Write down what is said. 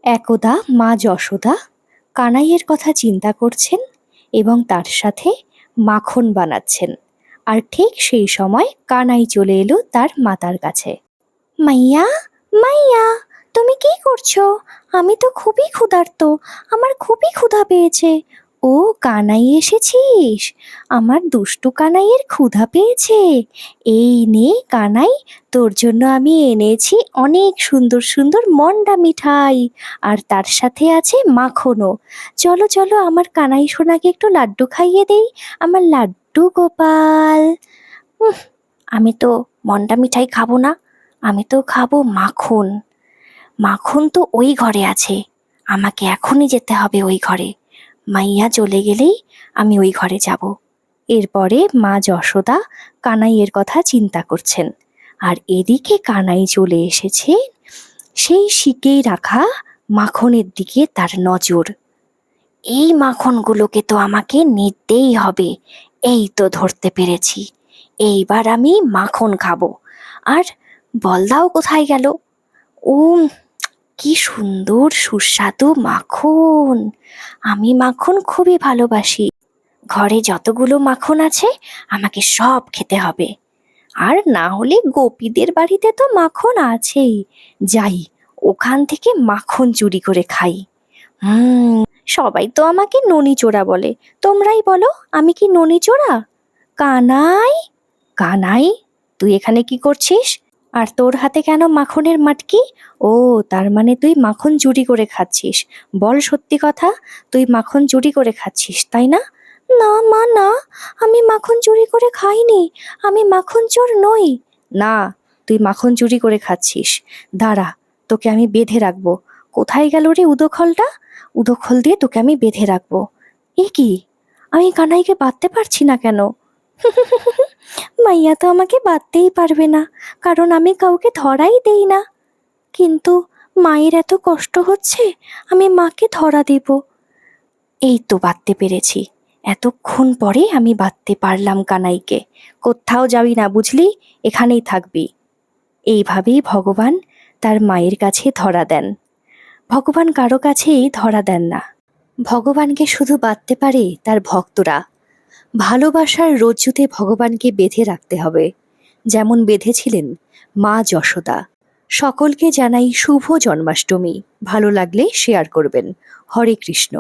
একদা মা যশোদা কানাইয়ের কথা চিন্তা করছেন এবং তার সাথে মাখন বানাচ্ছেন। আর ঠিক সেই সময় কানাই চলে এলো তার মাতার কাছে। মাইয়া, মাইয়া, তুমি কি করছো? আমি তো খুবই ক্ষুধার্ত, আমার খুবই ক্ষুধা পেয়েছে। ও কানাই এসেছিস? আমার দুষ্টু কানাইয়ের ক্ষুধা পেয়েছে। এই নে কানাই, তোর জন্য আমি এনেছি অনেক সুন্দর সুন্দর মন্ডা মিঠাই, আর তার সাথে আছে মাখনও। চলো চলো, আমার কানাই সোনাকে একটু লাড্ডু খাইয়ে দেই, আমার লাড্ডু গোপাল। উহ, আমি তো মন্ডা মিঠাই খাবো না, আমি তো খাবো মাখন। মাখন তো ওই ঘরে আছে, আমাকে এখনই যেতে হবে ওই ঘরে। মাইয়া চলে গেলেই আমি ওই ঘরে যাব। এরপরে মা যশোদা কানাইয়ের কথা চিন্তা করছেন, আর এদিকে কানাই চলে এসেছে সেই শিকেই রাখা মাখনের দিকে তার নজর। এই মাখনগুলোকে তো আমাকে নিতেই হবে। এই তো ধরতে পেরেছি, এইবার আমি মাখন খাবো। আর বলদাও কোথায় গেল? উম কি সুন্দর সুস্বাদু মাখন! আমি মাখন খুবই ভালোবাসি। ঘরে যতগুলো মাখন আছে আমাকে সব খেতে হবে। আর না হলে গোপীদের বাড়িতে তো মাখন আছেই, যাই ওখান থেকে মাখন চুরি করে খাই। সবাই তো আমাকে ননি চোরা বলে, তোমরাই বলো আমি কি ননি চোরা? কানাই, কানাই, তুই এখানে কি করছিস? আর তোর হাতে কেন মাখনের মাটকি? ও, তার মানে তুই মাখন চুরি করে খাচ্ছিস। বল সত্যি কথা, তুই মাখন চুরি করে খাচ্ছিস, তাই না? না মা, না, আমি মাখন চুরি করে খাইনি, আমি মাখন চোর নই। না, তুই মাখন চুরি করে খাচ্ছিস। দাঁড়া, তোকে আমি বেঁধে রাখবো। কোথায় গেল রে উদোখলটা? উদোখল দিয়ে তোকে আমি বেঁধে রাখবো। এ কি, আমি কানাইকে বাঁধতে পারছি না কেন? মাইয়া তো আমাকে বাঁধতেই পারবে না, কারণ আমি কাউকে ধরাই দেই না। কিন্তু মায়ের এত কষ্ট হচ্ছে, আমি মাকে ধরা দেব। এই তো বাঁধতে পেরেছি, এতক্ষণ পরে আমি বাঁধতে পারলাম কানাইকে। কোথাও যাবি না, বুঝলি? এখানেই থাকবি। এইভাবেই ভগবান তার মায়ের কাছে ধরা দেন। ভগবান কারো কাছেই ধরা দেন না, ভগবানকে শুধু বাঁধতে পারে তার ভক্তরা। ভালোবাসার রজ্জুতে ভগবানকে বেঁধে রাখতে হবে, যেমন বেঁধেছিলেন মা যশোদা। সকলকে জানাই শুভ জন্মাষ্টমী। ভালো লাগলে শেয়ার করবেন। হরে কৃষ্ণ।